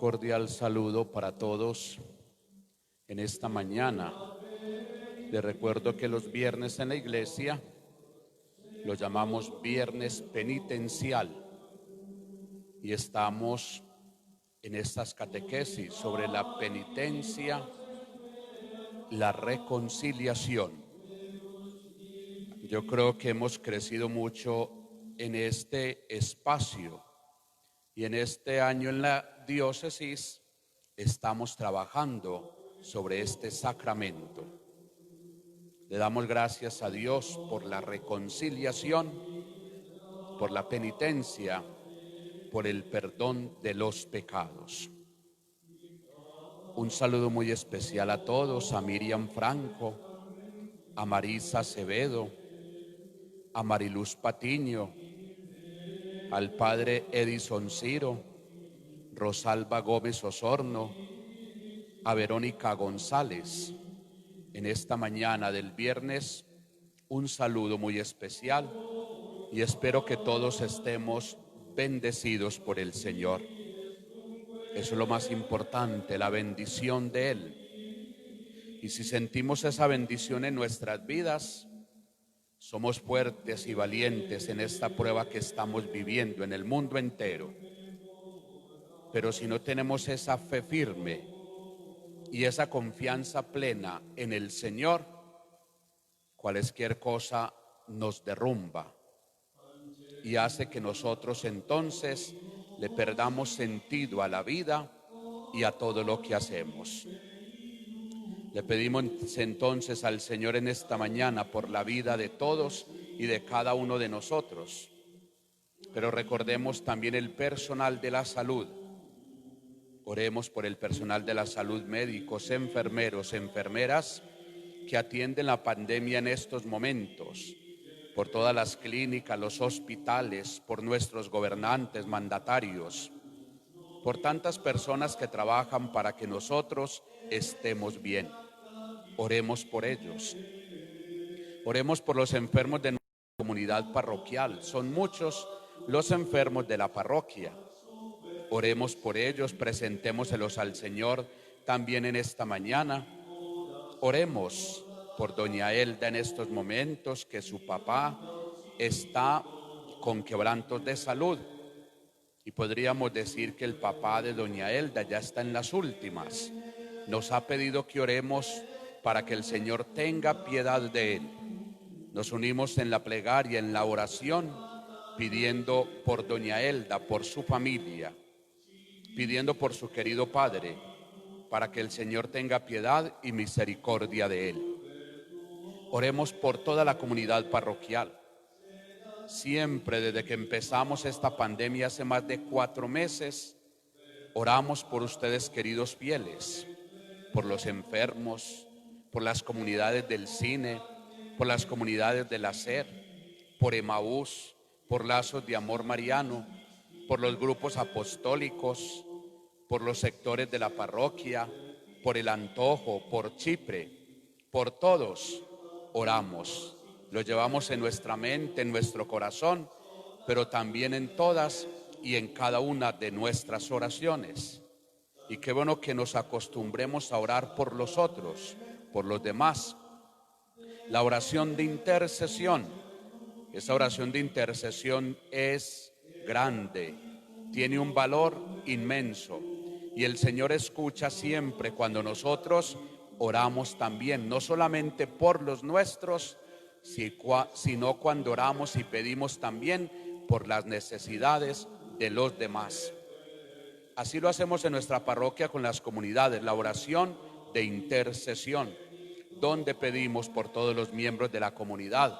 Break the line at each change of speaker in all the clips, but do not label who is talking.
cordial saludo para todos en esta mañana. Les recuerdo que los viernes en la iglesia lo llamamos viernes penitencial y estamos en estas catequesis sobre la penitencia, la reconciliación. Yo creo que hemos crecido mucho en este espacio y en este año en la diócesis estamos trabajando sobre este sacramento. Le damos gracias a Dios por la reconciliación, por la penitencia, por el perdón de los pecados. Un saludo muy especial a todos, a Miriam Franco, a Marisa Acevedo, a Mariluz Patiño, al padre Edison Ciro, Rosalba Gómez Osorno, a Verónica González. En esta mañana del viernes, un saludo muy especial y espero que todos estemos bendecidos por el Señor. Eso es lo más importante, la bendición de Él. Y si sentimos esa bendición en nuestras vidas, somos fuertes y valientes en esta prueba que estamos viviendo en el mundo entero. Pero si no tenemos esa fe firme y esa confianza plena en el Señor, cualquier cosa nos derrumba y hace que nosotros entonces le perdamos sentido a la vida y a todo lo que hacemos. Le pedimos entonces al Señor en esta mañana por la vida de todos y de cada uno de nosotros. Pero recordemos también el personal de la salud. Oremos por el personal de la salud, médicos, enfermeros, enfermeras que atienden la pandemia en estos momentos, por todas las clínicas, los hospitales, por nuestros gobernantes, mandatarios, por tantas personas que trabajan para que nosotros estemos bien. Oremos por ellos. Oremos por los enfermos de nuestra comunidad parroquial. Son muchos los enfermos de la parroquia. Oremos por ellos, presentémoselos al Señor también en esta mañana. Oremos por doña Elda en estos momentos, que su papá está con quebrantos de salud. Y podríamos decir que el papá de doña Elda ya está en las últimas. Nos ha pedido que oremos para que el Señor tenga piedad de él. Nos unimos en la plegaria, en la oración, pidiendo por doña Elda, por su familia, pidiendo por su querido padre, para que el Señor tenga piedad y misericordia de él. Oremos por toda la comunidad parroquial. Siempre desde que empezamos esta pandemia hace más de 4 meses, oramos por ustedes, queridos fieles, por los enfermos, por las comunidades del cine, por las comunidades del hacer, por Emaús, por Lazos de Amor Mariano, por los grupos apostólicos, por los sectores de la parroquia, por el Antojo, por Chipre, por todos oramos. Lo llevamos en nuestra mente, en nuestro corazón, pero también en todas y en cada una de nuestras oraciones. Y qué bueno que nos acostumbremos a orar por los otros, por los demás. La oración de intercesión, esa oración de intercesión es grande, tiene un valor inmenso. Y el Señor escucha siempre cuando nosotros oramos también, no solamente por los nuestros, sino cuando oramos y pedimos también por las necesidades de los demás. Así lo hacemos en nuestra parroquia con las comunidades, la oración de intercesión, donde pedimos por todos los miembros de la comunidad,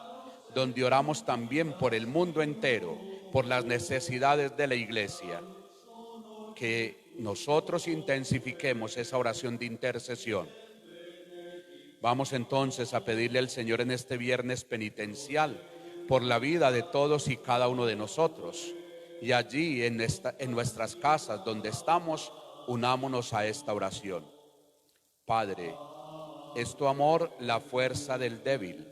donde oramos también por el mundo entero, por las necesidades de la iglesia. Que nosotros intensifiquemos esa oración de intercesión. Vamos entonces a pedirle al Señor en este viernes penitencial por la vida de todos y cada uno de nosotros. Y allí en nuestras casas donde estamos, unámonos a esta oración. Padre, es tu amor la fuerza del débil,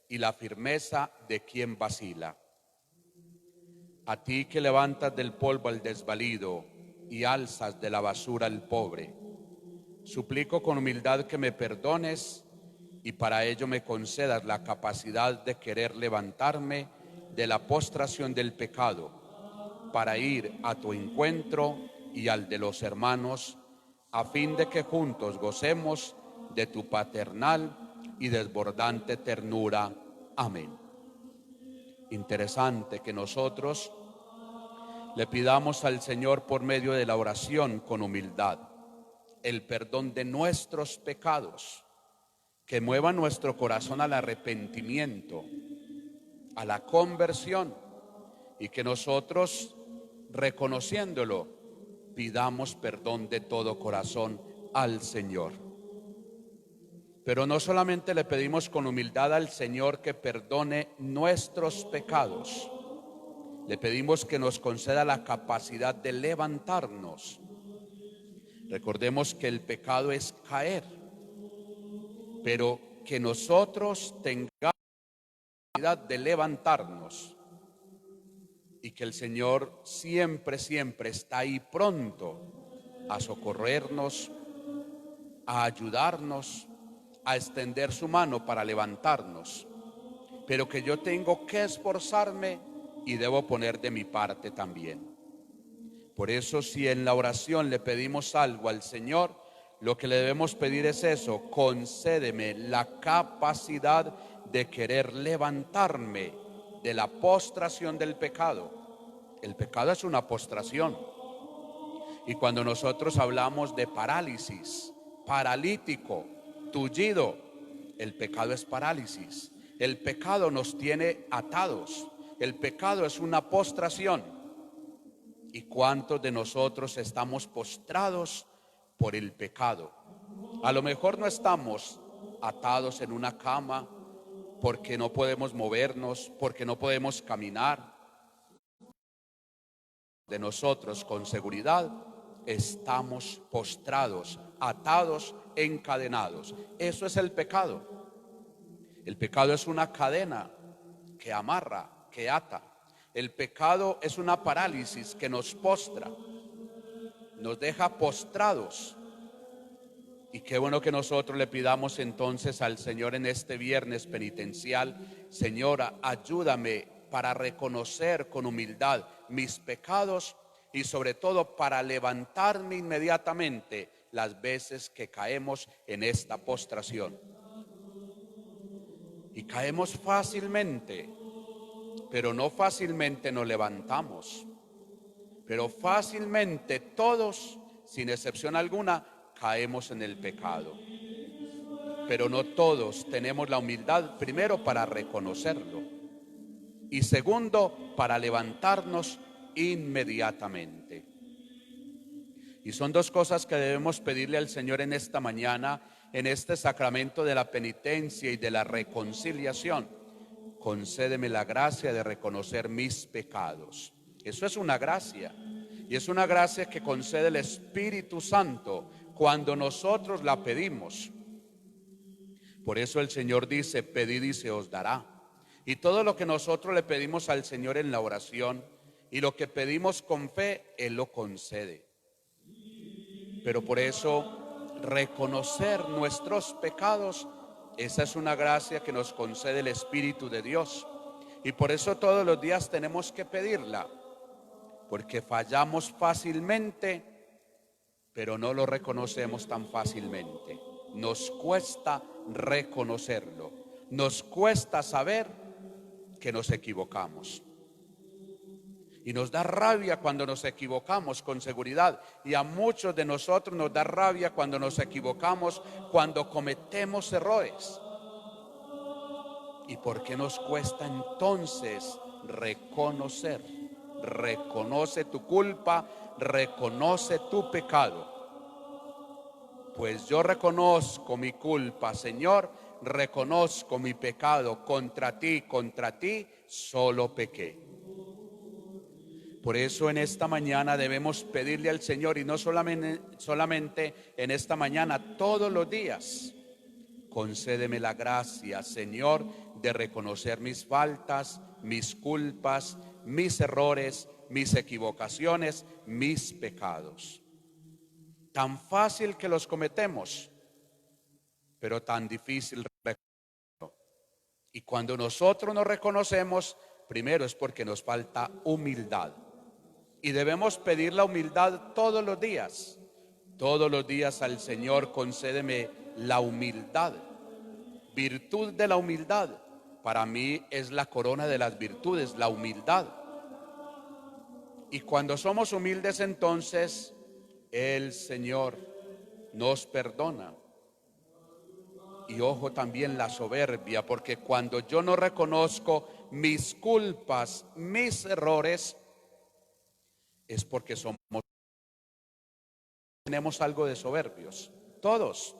y la firmeza de quien vacila. A ti que levantas del polvo al desvalido y alzas de la basura al pobre, suplico con humildad que me perdones y para ello me concedas la capacidad de querer levantarme de la postración del pecado para ir a tu encuentro y al de los hermanos, a fin de que juntos gocemos de tu paternal y desbordante ternura. Amén. Interesante que nosotros le pidamos al Señor por medio de la oración con humildad el perdón de nuestros pecados, que mueva nuestro corazón al arrepentimiento, a la conversión, y que nosotros, reconociéndolo, pidamos perdón de todo corazón al Señor. Pero no solamente le pedimos con humildad al Señor que perdone nuestros pecados, le pedimos que nos conceda la capacidad de levantarnos. Recordemos que el pecado es caer, pero que nosotros tengamos la capacidad de levantarnos y que el Señor siempre está ahí pronto a socorrernos, a ayudarnos, a extender su mano para levantarnos, pero que yo tengo que esforzarme y debo poner de mi parte también. Por eso, si en la oración le pedimos algo al Señor, lo que le debemos pedir es eso: concédeme la capacidad de querer levantarme de la postración del pecado. El pecado es una postración. Y cuando nosotros hablamos de parálisis, paralítico, tullido, el pecado es parálisis. El pecado nos tiene atados. El pecado es una postración. ¿Y cuántos de nosotros estamos postrados por el pecado? A lo mejor no estamos atados en una cama porque no podemos movernos, porque no podemos caminar. De nosotros con seguridad estamos postrados, atados, encadenados. Eso es el pecado. El pecado es una cadena que amarra, que ata. El pecado es una parálisis que nos postra, nos deja postrados. Y qué bueno que nosotros le pidamos entonces al Señor en este viernes penitencial: Señora, ayúdame para reconocer con humildad mis pecados y sobre todo para levantarme inmediatamente las veces que caemos en esta postración. Y caemos fácilmente, pero no fácilmente nos levantamos. Pero fácilmente todos, sin excepción alguna, caemos en el pecado. Pero no todos tenemos la humildad, primero, para reconocerlo, y segundo, para levantarnos inmediatamente. Y son dos cosas que debemos pedirle al Señor en esta mañana, en este sacramento de la penitencia y de la reconciliación. Concédeme la gracia de reconocer mis pecados. Eso es una gracia, y es una gracia que concede el Espíritu Santo cuando nosotros la pedimos. Por eso el Señor dice: pedid y se os dará. Y todo lo que nosotros le pedimos al Señor en la oración y lo que pedimos con fe, Él lo concede. Pero por eso, reconocer nuestros pecados, esa es una gracia que nos concede el Espíritu de Dios. Y por eso todos los días tenemos que pedirla, porque fallamos fácilmente, pero no lo reconocemos tan fácilmente. Nos cuesta reconocerlo, nos cuesta saber que nos equivocamos. Y nos da rabia cuando nos equivocamos, con seguridad. Y a muchos de nosotros nos da rabia cuando nos equivocamos, cuando cometemos errores. ¿Y por qué nos cuesta entonces reconocer? Reconoce tu culpa, reconoce tu pecado. Pues yo reconozco mi culpa, Señor, reconozco mi pecado. Contra ti solo pequé. Por eso en esta mañana debemos pedirle al Señor, y no solamente en esta mañana, todos los días: concédeme la gracia, Señor, de reconocer mis faltas, mis culpas, mis errores, mis equivocaciones, mis pecados. Tan fácil que los cometemos, pero tan difícil reconocerlo. Y cuando nosotros nos reconocemos, primero es porque nos falta humildad. Y debemos pedir la humildad todos los días. Todos los días al Señor, concédeme la humildad. Virtud de la humildad. Para mí es la corona de las virtudes, la humildad. Y cuando somos humildes, entonces el Señor nos perdona. Y ojo también la soberbia, porque cuando yo no reconozco mis culpas, mis errores, es porque tenemos algo de soberbios, todos.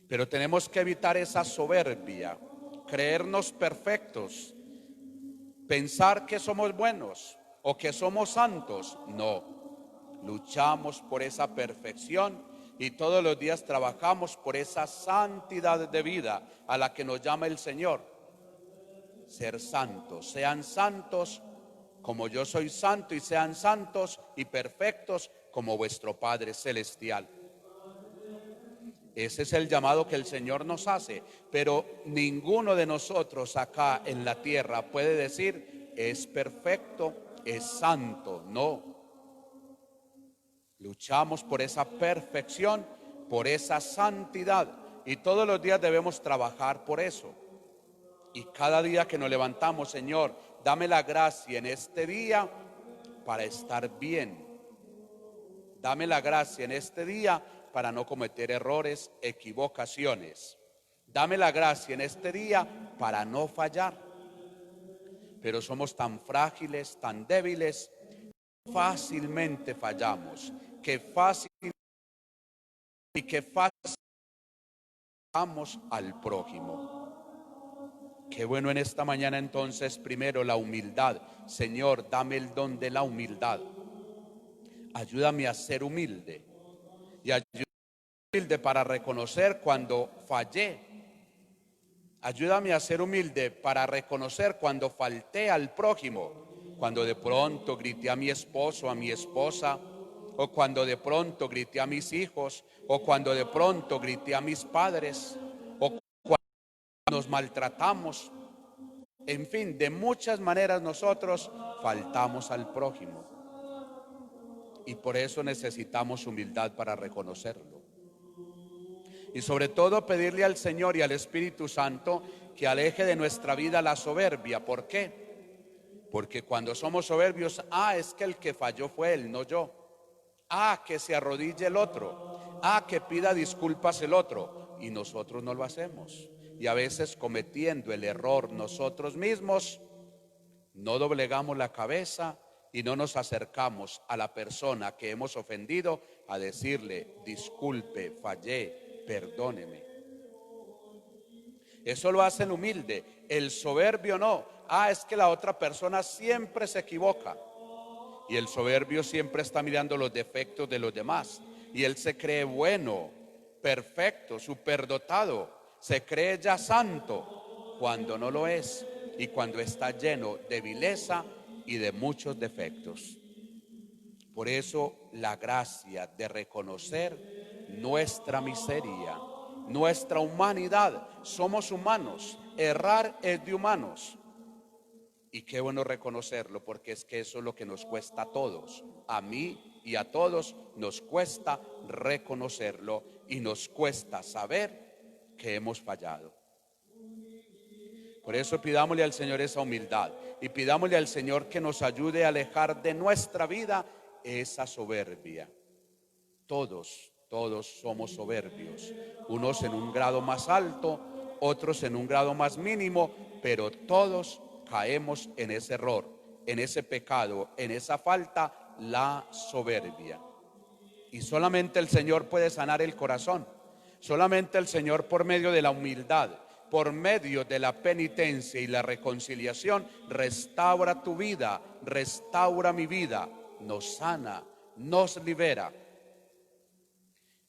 Pero tenemos que evitar esa soberbia, creernos perfectos, pensar que somos buenos o que somos santos. No, luchamos por esa perfección y todos los días trabajamos por esa santidad de vida a la que nos llama el Señor. Ser santos, sean santos como yo soy santo, y sean santos y perfectos como vuestro Padre Celestial. Ese es el llamado que el Señor nos hace, pero ninguno de nosotros acá en la tierra puede decir es perfecto, es santo. No, luchamos por esa perfección, por esa santidad, y todos los días debemos trabajar por eso. Y cada día que nos levantamos, Señor, dame la gracia en este día para estar bien. Dame la gracia en este día para no cometer errores, equivocaciones. Dame la gracia en este día para no fallar. Pero somos tan frágiles, tan débiles, fácilmente fallamos, que fácilmente fallamos al prójimo. Qué bueno en esta mañana entonces, primero la humildad. Señor, dame el don de la humildad. Ayúdame a ser humilde y ayúdame humilde para reconocer cuando fallé. Ayúdame a ser humilde para reconocer cuando falté al prójimo, cuando de pronto grité a mi esposo, a mi esposa, o cuando de pronto grité a mis hijos, o cuando de pronto grité a mis padres, o cuando nos maltratamos. En fin, de muchas maneras nosotros faltamos al prójimo. Y por eso necesitamos humildad para reconocerlo. Y sobre todo pedirle al Señor y al Espíritu Santo que aleje de nuestra vida la soberbia. ¿Por qué? Porque cuando somos soberbios, es que el que falló fue él, no yo. Que se arrodille el otro. Que pida disculpas el otro. Y nosotros no lo hacemos. Y a veces cometiendo el error nosotros mismos, no doblegamos la cabeza y no nos acercamos a la persona que hemos ofendido a decirle, disculpe, fallé, perdóneme. Eso lo hace el humilde. El soberbio no. Es que la otra persona siempre se equivoca. Y el soberbio siempre está mirando los defectos de los demás. Y él se cree bueno, perfecto, superdotado. Se cree ya santo cuando no lo es. Y cuando está lleno de vileza y de muchos defectos. Por eso la gracia de reconocer nuestra miseria, nuestra humanidad. Somos humanos, errar es de humanos. Y qué bueno reconocerlo, porque es que eso es lo que nos cuesta a todos. A mí y a todos nos cuesta reconocerlo y nos cuesta saber que hemos fallado. Por eso pidámosle al Señor esa humildad y pidámosle al Señor que nos ayude a alejar de nuestra vida esa soberbia. Todos somos soberbios, unos en un grado más alto, otros en un grado más mínimo, pero todos caemos en ese error, en ese pecado, en esa falta, la soberbia. Y solamente el Señor puede sanar el corazón, solamente el Señor por medio de la humildad, por medio de la penitencia y la reconciliación, restaura tu vida, restaura mi vida, nos sana, nos libera.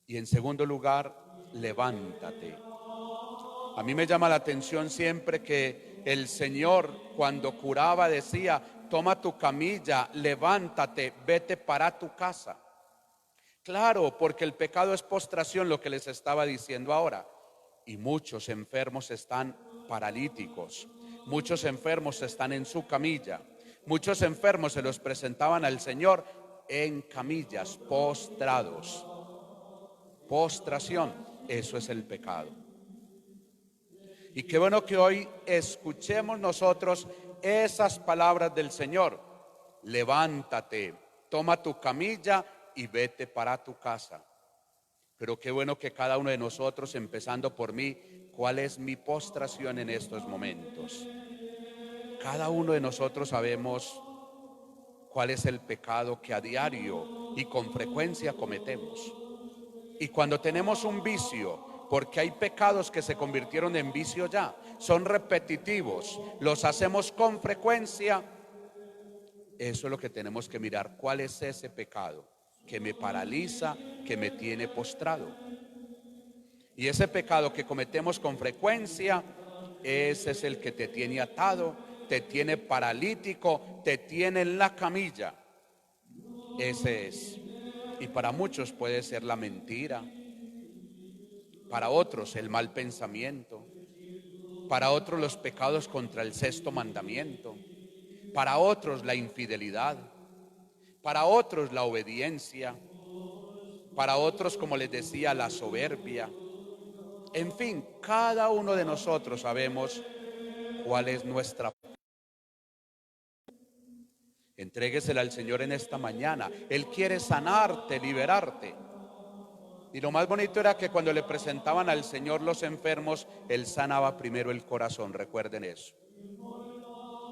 Y en segundo lugar, levántate. A mí me llama la atención siempre que el Señor cuando curaba decía: toma tu camilla, levántate, vete para tu casa. Claro, porque el pecado es postración, lo que les estaba diciendo ahora. Y muchos enfermos están paralíticos, muchos enfermos están en su camilla, muchos enfermos se los presentaban al Señor en camillas, postrados. Postración, eso es el pecado. Y qué bueno que hoy escuchemos nosotros esas palabras del Señor: levántate, toma tu camilla y vete para tu casa. Pero qué bueno que cada uno de nosotros, empezando por mí, ¿cuál es mi postración en estos momentos? Cada uno de nosotros sabemos cuál es el pecado que a diario y con frecuencia cometemos. Y cuando tenemos un vicio, porque hay pecados que se convirtieron en vicio ya, son repetitivos, los hacemos con frecuencia, eso es lo que tenemos que mirar. ¿Cuál es ese pecado que me paraliza, que me tiene postrado? Y ese pecado que cometemos con frecuencia, ese es el que te tiene atado, te tiene paralítico, te tiene en la camilla. Ese es. Y para muchos puede ser la mentira, para otros el mal pensamiento, para otros los pecados contra el sexto mandamiento, para otros la infidelidad, para otros la obediencia, para otros, como les decía, la soberbia. En fin, cada uno de nosotros sabemos cuál es nuestra. Entréguesela al Señor en esta mañana. Él quiere sanarte, liberarte. Y lo más bonito era que cuando le presentaban al Señor los enfermos, Él sanaba primero el corazón. Recuerden eso.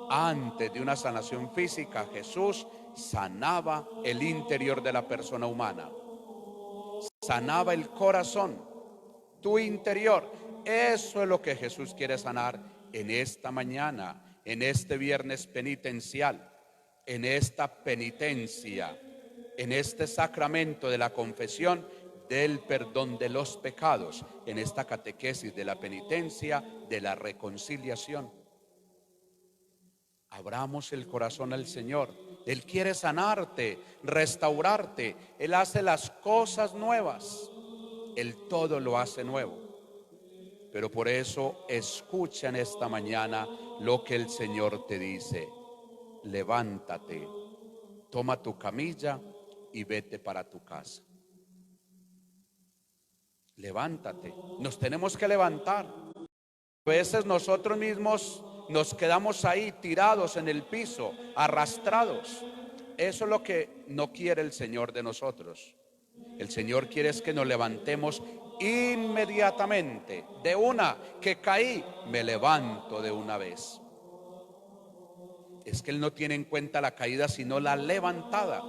Antes de una sanación física, Jesús sanaba el interior de la persona humana. Sanaba el corazón, tu interior. Eso es lo que Jesús quiere sanar en esta mañana, en este viernes penitencial, en esta penitencia, en este sacramento de la confesión del perdón de los pecados, en esta catequesis de la penitencia, de la reconciliación. Abramos el corazón al Señor. Él quiere sanarte, restaurarte. Él hace las cosas nuevas. Él todo lo hace nuevo. Pero por eso escucha en esta mañana lo que el Señor te dice: levántate, toma tu camilla y vete para tu casa. Levántate, nos tenemos que levantar. A veces nosotros mismos nos quedamos ahí tirados en el piso, arrastrados. Eso es lo que no quiere el Señor de nosotros. El Señor quiere es que nos levantemos inmediatamente. De una que caí, me levanto de una vez. Es que Él no tiene en cuenta la caída, sino la levantada.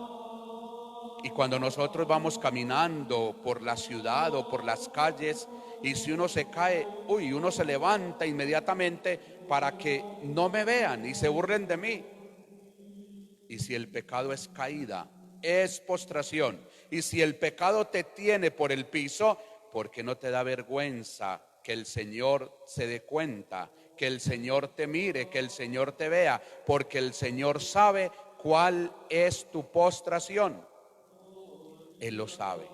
Y cuando nosotros vamos caminando por la ciudad o por las calles, y si uno se cae, uno se levanta inmediatamente para que no me vean y se burlen de mí. Y si el pecado es caída, es postración. Y si el pecado te tiene por el piso, ¿por qué no te da vergüenza que el Señor se dé cuenta, que el Señor te mire, que el Señor te vea? Porque el Señor sabe cuál es tu postración. Él lo sabe.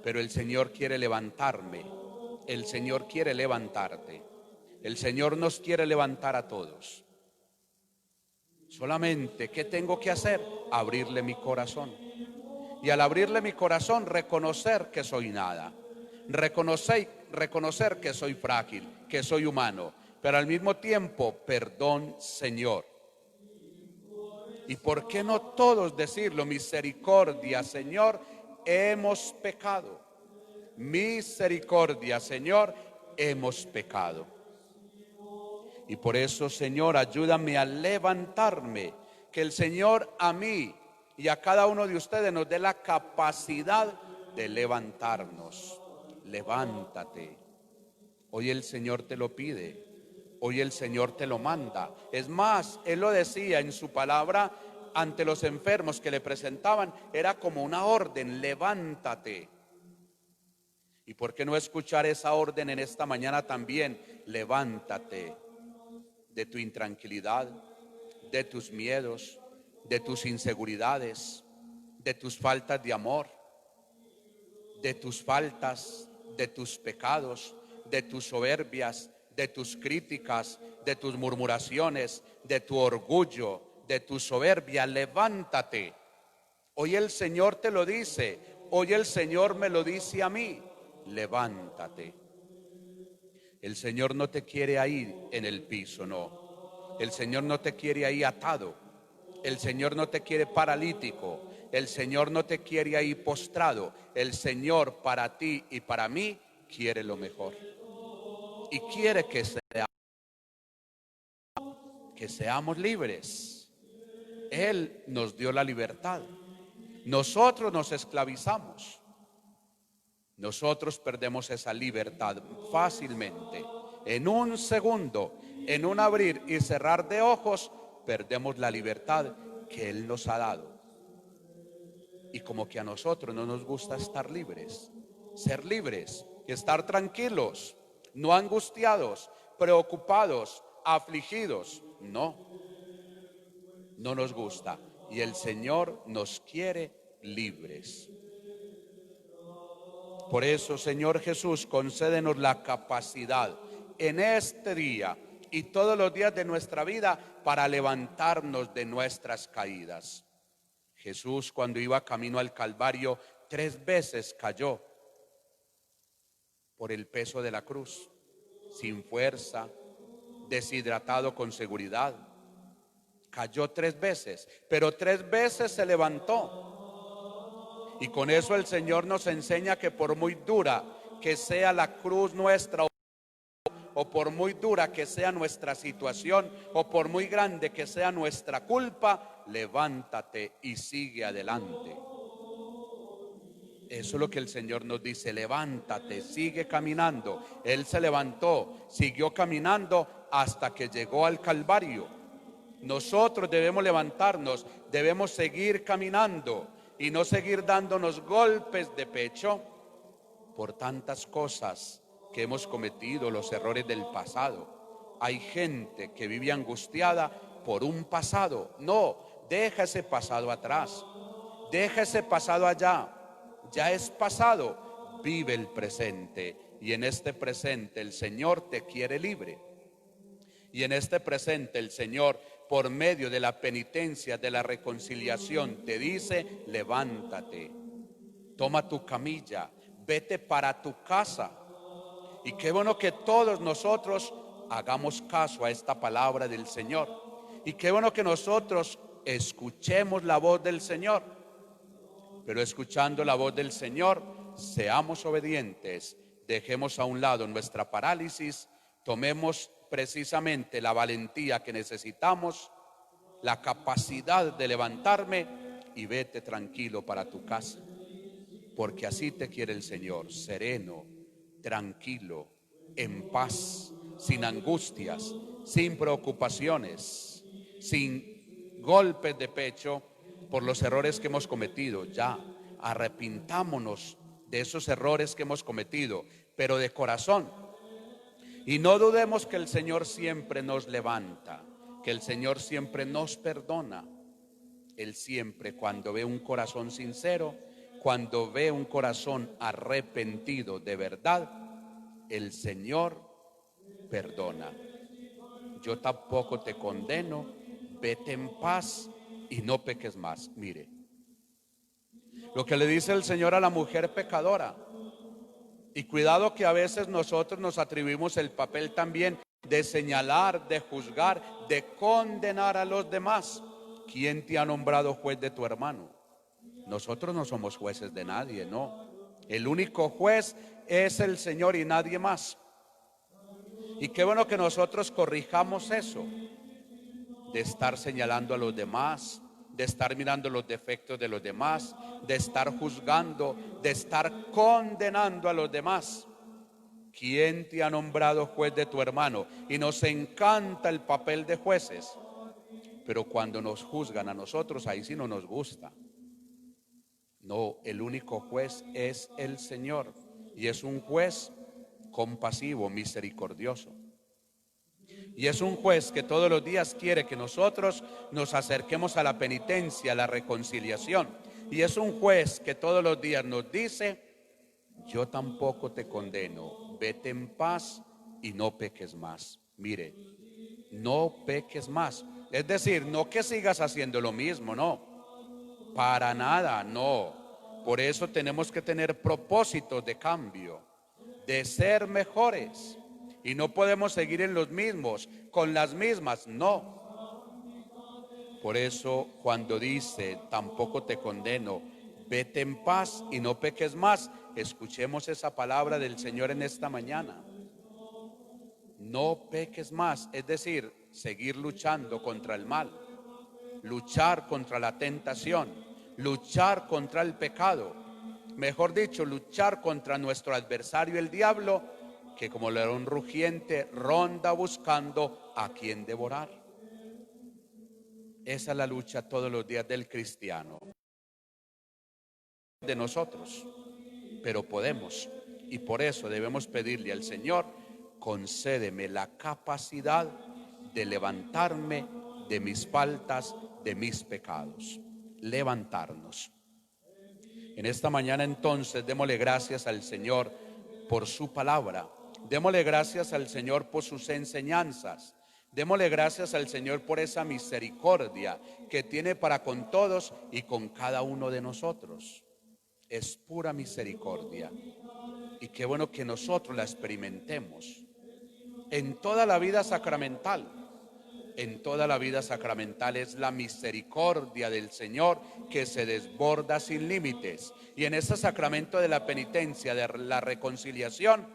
Pero el Señor quiere levantarme. El Señor quiere levantarte. El Señor nos quiere levantar a todos. Solamente, ¿qué tengo que hacer? Abrirle mi corazón. Y al abrirle mi corazón, reconocer que soy nada. Reconocer que soy frágil, que soy humano. Pero al mismo tiempo, perdón, Señor. ¿Y por qué no todos decirlo? Misericordia, Señor, hemos pecado. Misericordia, Señor, hemos pecado. Y por eso, Señor, ayúdame a levantarme. Que el Señor a mí y a cada uno de ustedes nos dé la capacidad de levantarnos. Levántate. Hoy el Señor te lo pide. Hoy el Señor te lo manda. Es más, Él lo decía en su palabra ante los enfermos que le presentaban. Era como una orden: levántate. ¿Y por qué no escuchar esa orden en esta mañana también? Levántate. de tu intranquilidad, de tus miedos, de tus inseguridades, de tus faltas de amor, de tus faltas, de tus pecados, de tus soberbias, de tus críticas, de tus murmuraciones, de tu orgullo, de tu soberbia. Levántate. Hoy el Señor te lo dice, hoy el Señor me lo dice a mí. Levántate. El Señor no te quiere ahí en el piso, no. El Señor no te quiere ahí atado. El Señor no te quiere paralítico. El Señor no te quiere ahí postrado. El Señor para ti y para mí quiere lo mejor. Y quiere que seamos libres. Él nos dio la libertad. Nosotros nos esclavizamos. Nosotros perdemos esa libertad fácilmente. En un segundo, en un abrir y cerrar de ojos, perdemos la libertad que Él nos ha dado. Y como que a nosotros no nos gusta estar libres, ser libres, estar tranquilos, no angustiados, preocupados, afligidos. No nos gusta. Y el Señor nos quiere libres. Por eso, Señor Jesús, concédenos la capacidad en este día y todos los días de nuestra vida para levantarnos de nuestras caídas. Jesús, cuando iba camino al Calvario, 3 veces cayó por el peso de la cruz, sin fuerza, deshidratado con seguridad. Cayó 3 veces, pero 3 veces se levantó. Y con eso el Señor nos enseña que por muy dura que sea la cruz nuestra, o por muy dura que sea nuestra situación, o por muy grande que sea nuestra culpa, levántate y sigue adelante. Eso es lo que el Señor nos dice: levántate, sigue caminando. Él se levantó, siguió caminando hasta que llegó al Calvario. Nosotros debemos levantarnos, debemos seguir caminando y no seguir dándonos golpes de pecho por tantas cosas que hemos cometido, los errores del pasado. Hay gente que vive angustiada por un pasado. No, deja ese pasado atrás, deja ese pasado allá. Ya es pasado, vive el presente. Y en este presente el Señor te quiere libre. Y en este presente el Señor, por medio de la penitencia, de la reconciliación, te dice: levántate, toma tu camilla, vete para tu casa. Y qué bueno que todos nosotros hagamos caso a esta palabra del Señor. Y qué bueno que nosotros escuchemos la voz del Señor. Pero escuchando la voz del Señor, seamos obedientes, dejemos a un lado nuestra parálisis, tomemos precisamente la valentía que necesitamos, la capacidad de levantarme, y vete tranquilo para tu casa. Porque así te quiere el Señor, sereno, tranquilo, en paz, sin angustias, sin preocupaciones, sin golpes de pecho por los errores que hemos cometido. Ya, arrepintámonos de esos errores que hemos cometido, pero de corazón. Y no dudemos que el Señor siempre nos levanta, que el Señor siempre nos perdona. Él siempre, cuando ve un corazón sincero, cuando ve un corazón arrepentido de verdad, el Señor perdona. Yo tampoco te condeno, vete en paz y no peques más. Mire lo que le dice el Señor a la mujer pecadora. Y cuidado que a veces nosotros nos atribuimos el papel también de señalar, de juzgar, de condenar a los demás. ¿Quién te ha nombrado juez de tu hermano? Nosotros no somos jueces de nadie, no. El único juez es el Señor y nadie más. Y qué bueno que nosotros corrijamos eso, de estar señalando a los demás, de estar mirando los defectos de los demás, de estar juzgando, de estar condenando a los demás. ¿Quién te ha nombrado juez de tu hermano? Y nos encanta el papel de jueces, pero cuando nos juzgan a nosotros, ahí sí no nos gusta. No, el único juez es el Señor, y es un juez compasivo, misericordioso. Y es un juez que todos los días quiere que nosotros nos acerquemos a la penitencia, a la reconciliación. Y es un juez que todos los días nos dice: yo tampoco te condeno, vete en paz y no peques más. Mire, no peques más. Es decir, no que sigas haciendo lo mismo, no. Para nada, no. Por eso tenemos que tener propósitos de cambio, de ser mejores. Y no podemos seguir en los mismos, con las mismas, no. Por eso cuando dice, tampoco te condeno, vete en paz y no peques más, escuchemos esa palabra del Señor en esta mañana. No peques más, es decir, seguir luchando contra el mal, luchar contra la tentación, luchar contra el pecado. Mejor dicho, luchar contra nuestro adversario el diablo, que como león rugiente ronda buscando a quien devorar. Esa es la lucha todos los días del cristiano, de nosotros, pero podemos, y por eso debemos pedirle al Señor: concédeme la capacidad de levantarme de mis faltas, de mis pecados. Levantarnos. En esta mañana entonces démosle gracias al Señor por su palabra. Démosle gracias al Señor por sus enseñanzas. Démosle gracias al Señor por esa misericordia que tiene para con todos y con cada uno de nosotros. Es pura misericordia. Y qué bueno que nosotros la experimentemos en toda la vida sacramental. En toda la vida sacramental es la misericordia del Señor que se desborda sin límites. Y en este sacramento de la penitencia, de la reconciliación,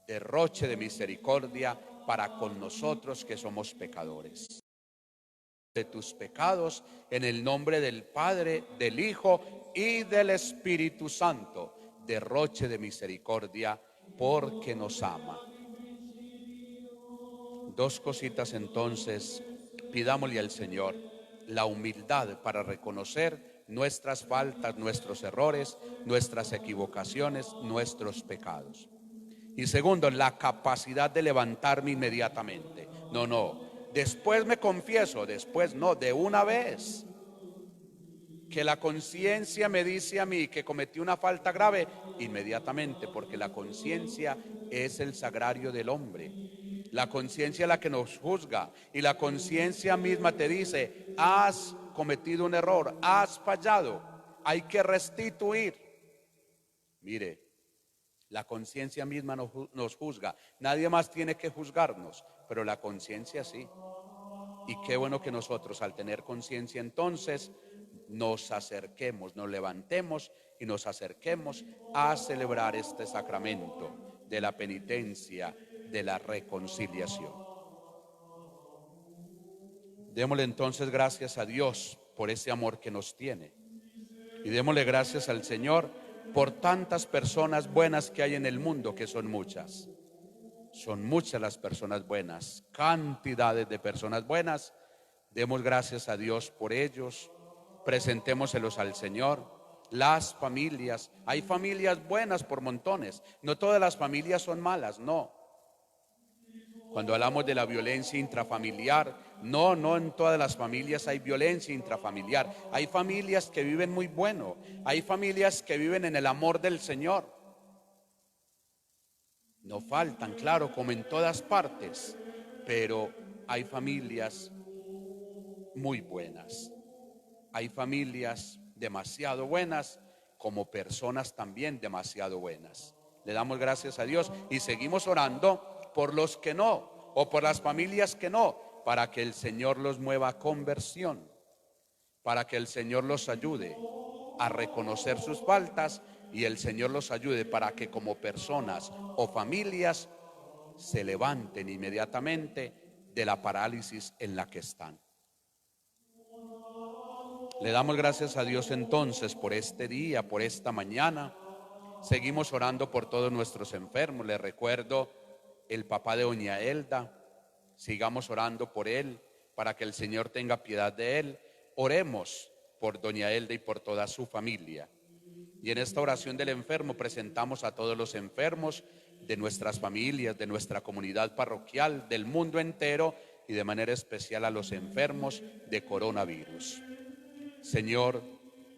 derroche de misericordia para con nosotros que somos pecadores. De tus pecados, en el nombre del Padre, del Hijo y del Espíritu Santo, derroche de misericordia porque nos ama. Dos cositas entonces, pidámosle al Señor la humildad para reconocer nuestras faltas, nuestros errores, nuestras equivocaciones, nuestros pecados. Y segundo, la capacidad de levantarme inmediatamente. No, después me confieso, después no, de una vez. Que la conciencia me dice a mí que cometí una falta grave, inmediatamente, porque la conciencia es el sagrario del hombre. La conciencia es la que nos juzga, y la conciencia misma te dice: has cometido un error, has fallado, hay que restituir. Mire, la conciencia misma nos juzga, nadie más tiene que juzgarnos, pero la conciencia sí. Y qué bueno que nosotros, al tener conciencia, entonces nos acerquemos, nos levantemos y nos acerquemos a celebrar este sacramento de la penitencia, de la reconciliación. Démosle entonces gracias a Dios por ese amor que nos tiene, y démosle gracias al Señor por tantas personas buenas que hay en el mundo, que son muchas. Son muchas las personas buenas, cantidades de personas buenas. Demos gracias a Dios por ellos, presentémoselos al Señor. Las familias, hay familias buenas por montones, no todas las familias son malas, no. Cuando hablamos de la violencia intrafamiliar, no en todas las familias hay violencia intrafamiliar. Hay familias que viven muy bueno, hay familias que viven en el amor del Señor. No faltan, claro, como en todas partes, pero hay familias muy buenas. Hay familias demasiado buenas, como personas también demasiado buenas. Le damos gracias a Dios y seguimos orando por los que no, o por las familias que no, para que el Señor los mueva a conversión, para que el Señor los ayude a reconocer sus faltas, y el Señor los ayude para que como personas o familias se levanten inmediatamente de la parálisis en la que están. Le damos gracias a Dios entonces por este día, por esta mañana. Seguimos orando por todos nuestros enfermos. Les recuerdo el papá de doña Elda. Sigamos orando por él, para que el Señor tenga piedad de él. Oremos por doña Elda y por toda su familia. Y en esta oración del enfermo presentamos a todos los enfermos de nuestras familias, de nuestra comunidad parroquial, del mundo entero y de manera especial a los enfermos de coronavirus. Señor,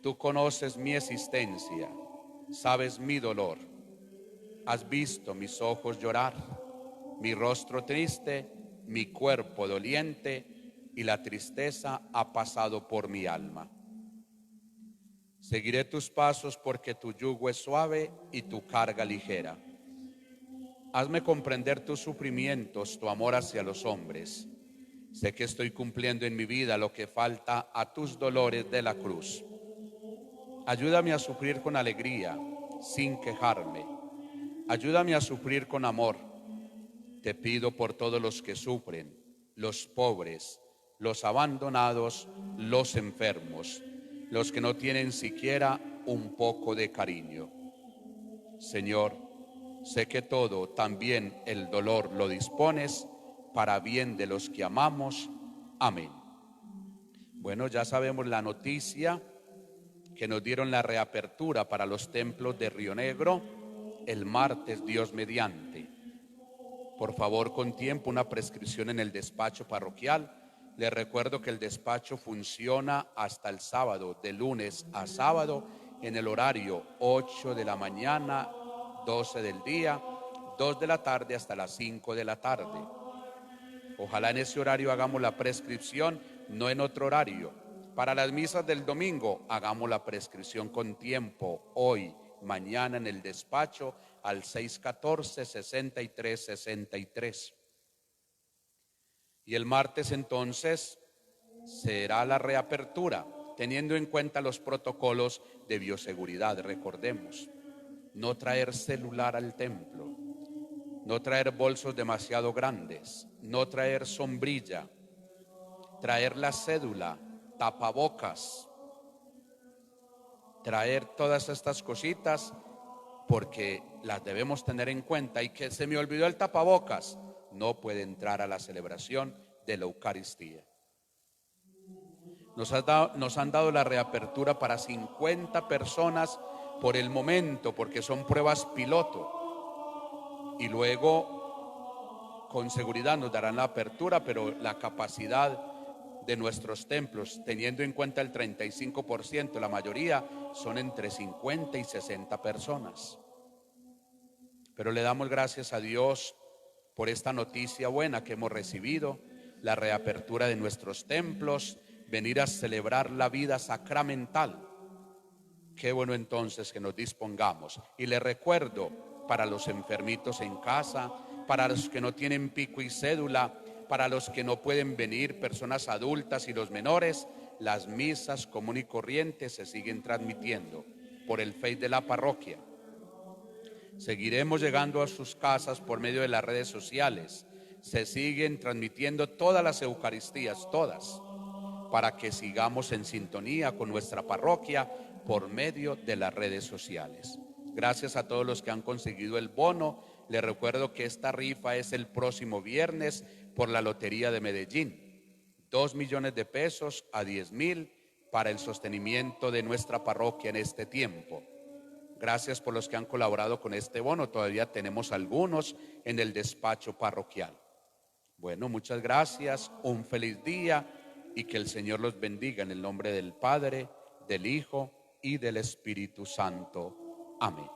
tú conoces mi existencia, sabes mi dolor, has visto mis ojos llorar, mi rostro triste, mi cuerpo doliente, y la tristeza ha pasado por mi alma. Seguiré tus pasos porque tu yugo es suave y tu carga ligera. Hazme comprender tus sufrimientos, tu amor hacia los hombres. Sé que estoy cumpliendo en mi vida lo que falta a tus dolores de la cruz. Ayúdame a sufrir con alegría, sin quejarme. Ayúdame a sufrir con amor. Te pido por todos los que sufren, los pobres, los abandonados, los enfermos, los que no tienen siquiera un poco de cariño. Señor, sé que todo, también el dolor, lo dispones para bien de los que amamos. Amén. Bueno, ya sabemos la noticia que nos dieron la reapertura para los templos de Río Negro el martes, Dios mediante. Por favor, con tiempo, una prescripción en el despacho parroquial. Les recuerdo que el despacho funciona hasta el sábado, de lunes a sábado, en el horario 8 de la mañana, 12 del día, 2 de la tarde hasta las 5 de la tarde. Ojalá en ese horario hagamos la prescripción, no en otro horario. Para las misas del domingo, hagamos la prescripción con tiempo, hoy, mañana en el despacho, al 614-6363. Y el martes entonces será la reapertura, teniendo en cuenta los protocolos de bioseguridad. Recordemos, no traer celular al templo, no traer bolsos demasiado grandes, no traer sombrilla, traer la cédula, tapabocas, traer todas estas cositas porque las debemos tener en cuenta. Y que se me olvidó el tapabocas, no puede entrar a la celebración de la Eucaristía. Nos han dado la reapertura para 50 personas por el momento, porque son pruebas piloto. Y luego, con seguridad, nos darán la apertura, pero la capacidad de nuestros templos, teniendo en cuenta el 35%, la mayoría son entre 50 y 60 personas. Pero le damos gracias a Dios por esta noticia buena que hemos recibido, la reapertura de nuestros templos, venir a celebrar la vida sacramental. Qué bueno entonces que nos dispongamos. Y le recuerdo, para los enfermitos en casa, para los que no tienen pico y cédula, para los que no pueden venir, personas adultas y los menores, las misas común y corriente se siguen transmitiendo por el Face de la parroquia. Seguiremos llegando a sus casas por medio de las redes sociales. Se siguen transmitiendo todas las Eucaristías, todas, para que sigamos en sintonía con nuestra parroquia por medio de las redes sociales. Gracias a todos los que han conseguido el bono. Les recuerdo que esta rifa es el próximo viernes por la Lotería de Medellín. 2 millones de pesos a 10.000 para el sostenimiento de nuestra parroquia en este tiempo. Gracias por los que han colaborado con este bono. Todavía tenemos algunos en el despacho parroquial. Bueno, muchas gracias. Un feliz día y que el Señor los bendiga en el nombre del Padre, del Hijo y del Espíritu Santo. Amén.